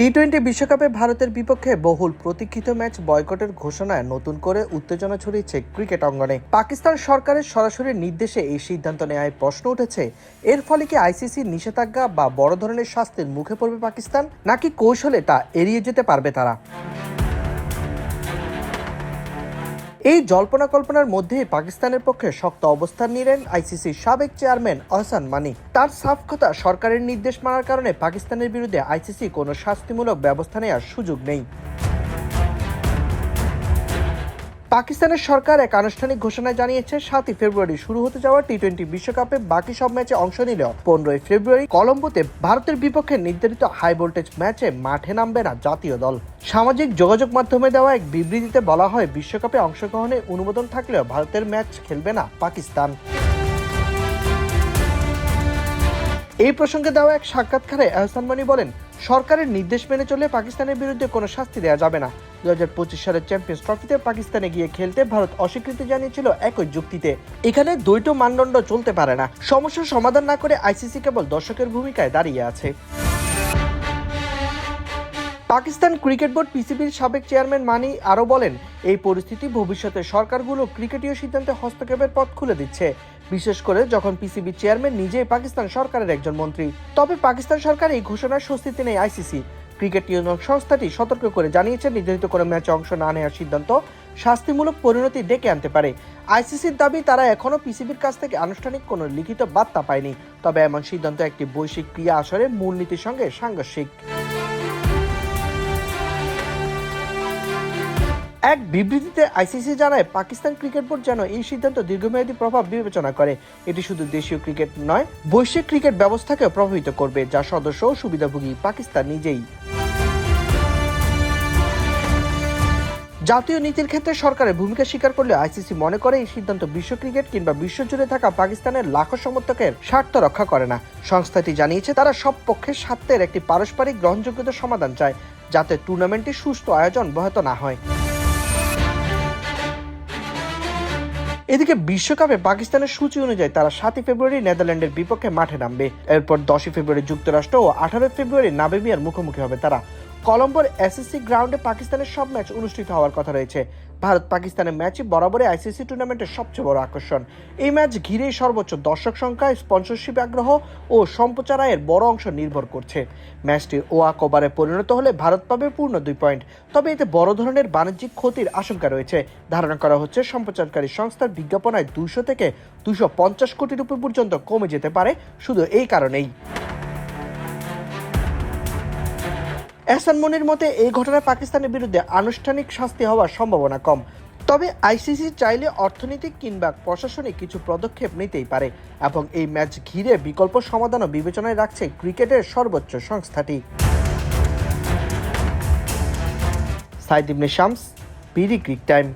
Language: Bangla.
টি-20 বিশ্বকাপে ভারতের বিপক্ষে বহুল প্রতীক্ষিত ম্যাচ বয়কটের ঘোষণায় নতুন করে উত্তেজনা ছড়িয়েছে ক্রিকেট অঙ্গনে। পাকিস্তান সরকারের সরাসরি নির্দেশে এই সিদ্ধান্ত নেওয়ায় প্রশ্ন উঠেছে, এর ফলে কি আইসিসির নিষেধাজ্ঞা বা বড় ধরনের শাস্তির মুখে পড়বে পাকিস্তান, নাকি কৌশলে তা এড়িয়ে যেতে পারবে তারা? এই জল্পনা কল্পনার মধ্যেই পাকিস্তানের পক্ষে শক্ত অবস্থান নিলেন আইসিসির সাবেক চেয়ারম্যান আহসান মানি। তার সাফ কথা, সরকারের নির্দেশ মানার কারণে পাকিস্তানের বিরুদ্ধে আইসিসি কোনো শাস্তিমূলক ব্যবস্থা নেওয়ার সুযোগ নেই। পাকিস্তানের সরকার এক আনুষ্ঠানিক ঘোষণায় জানিয়েছে, 7 ফেব্রুয়ারি শুরু হতে যাওয়া টি-20 বিশ্বকাপে বাকি সব ম্যাচে অংশ নিলেও 15 ফেব্রুয়ারি কলম্বোতে ভারতের বিপক্ষে নির্ধারিত হাই ভোল্টেজ ম্যাচে মাঠে নামবে না জাতীয় দল। সামাজিক যোগাযোগ মাধ্যমে দেওয়া এক বিবৃতিতে বলা হয়, বিশ্বকাপে অংশগ্রহণে অনুমোদন থাকলেও ভারতের ম্যাচ খেলবে না পাকিস্তান। এই প্রসঙ্গে দেওয়া এক সাক্ষাৎকারে আহসান মানি বলেন, সরকারের নির্দেশ মেনে চলে পাকিস্তানের বিরুদ্ধে কোনো শাস্তি দেওয়া যাবে না। 2025 সালের চ্যাম্পিয়ন্স ট্রফিতে পাকিস্তানে গিয়ে খেলতে ভারত অস্বীকৃতি জানিয়েছিল একই যুক্তিতে। এখানে দ্বৈত মানদণ্ড চলতে পারে না। সমস্যার সমাধান না করে আইসিসি কেবল দর্শকের ভূমিকায় দাঁড়িয়ে আছে। পাকিস্তান ক্রিকেট বোর্ড পিসিবির সাবেক চেয়ারম্যান মানি আরও বলেন, এই পরিস্থিতি ভবিষ্যতে সরকারগুলো ক্রিকেটীয় সিদ্ধান্তে হস্তক্ষেপের পথ খুলে দিচ্ছে, বিশেষ করে যখন পিসিবি চেয়ারম্যান নিজেই পাকিস্তান সরকারের একজন মন্ত্রী। তবে পাকিস্তান সরকার এই ঘোষণার স্বস্তিতে নেই আইসিসি। ক্রিকেট নিয়ন্ত্রণ সংস্থাটি সতর্ক করে জানিয়েছে, নির্ধারিত কোনো ম্যাচে অংশ না নেওয়ার সিদ্ধান্ত শাস্তিমূলক পরিণতি ডেকে আনতে পারে। আইসিসির দাবি, তারা এখনও পিসিবির কাছ থেকে আনুষ্ঠানিক কোনো লিখিত বার্তা পায়নি। তবে এমন সিদ্ধান্ত একটি বৈশ্বিক ক্রীড়া আসরের মূলনীতির সঙ্গে সাংঘর্ষিক। এক বিবৃতিতে আইসিসি জানায়, পাকিস্তান ক্রিকেট বোর্ড যেন এই সিদ্ধান্ত দীর্ঘমেয়াদী প্রভাব বিবেচনা করে। এটি শুধু দেশীয় ক্রিকেট নয়, বৈশ্বিক ক্রিকেট ব্যবস্থাকেও প্রভাবিত করবে, যা সদস্য ও সুবিধাভোগী পাকিস্তান নিজেই। জাতীয় নীতির ক্ষেত্রে সরকারের ভূমিকা স্বীকার করলে আইসিসি মনে করে এই সিদ্ধান্ত বিশ্ব ক্রিকেট কিংবা বিশ্বজুড়ে থাকা পাকিস্তানের লাখো সমর্থকের স্বার্থ রক্ষা করে না। সংস্থাটি জানিয়েছে, তারা সব পক্ষের স্বার্থের একটি পারস্পরিক গ্রহণযোগ্যতার সমাধান চায়, যাতে টুর্নামেন্টের সুষ্ঠু আয়োজন ব্যাহত না হয়। এদিকে বিশ্বকাপে পাকিস্তানের সূচি অনুযায়ী তারা 7 ফেব্রুয়ারি নেদারল্যান্ডের বিপক্ষে মাঠে নামবে। এরপর 10 ফেব্রুয়ারি যুক্তরাষ্ট্র ও 18 ফেব্রুয়ারি নামিবিয়ার মুখোমুখি হবে তারা। কলম্বোর এসএসসি গ্রাউন্ডে পাকিস্তানের সব ম্যাচ অনুষ্ঠিত হওয়ার কথা রয়েছে। ভারত পাকিস্তানের ম্যাচই বরাবরই আইসিসি টুর্নামেন্টের সবচেয়ে বড় আকর্ষণ। এই ম্যাচ ঘিরেই সর্বোচ্চ দর্শক সংখ্যা, স্পন্সরশিপ আগ্রহ ও সম্প্রচার আয়ের বড় অংশ নির্ভর করছে। ম্যাচটি ওয়াক ওভারে পরিণত হলে ভারত পাবে পূর্ণ 2 পয়েন্ট। তবে এতে বড় ধরনের বাণিজ্যিক ক্ষতির আশঙ্কা রয়েছে। ধারণা করা হচ্ছে, সম্প্রচারকারী সংস্থার বিজ্ঞাপনায় 200 থেকে 250 কোটি রুপি পর্যন্ত কমে যেতে পারে শুধু এই কারণেই। আহসান মনির মতে, এই ঘটনায় পাকিস্তানের বিরুদ্ধে আনুষ্ঠানিক শাস্তি হওয়ার সম্ভাবনা কম। তবে আইসিসি চাইলে অর্থনৈতিক কিংবা প্রশাসনিক কিছু পদক্ষেপ নিতেই পারে, এবং এই ম্যাচ ঘিরে বিকল্প সমাধানও বিবেচনায় রাখছে ক্রিকেটের সর্বোচ্চ সংস্থাটি। সাইদ ইবনে শামস, বিডি ক্রিক টাইম।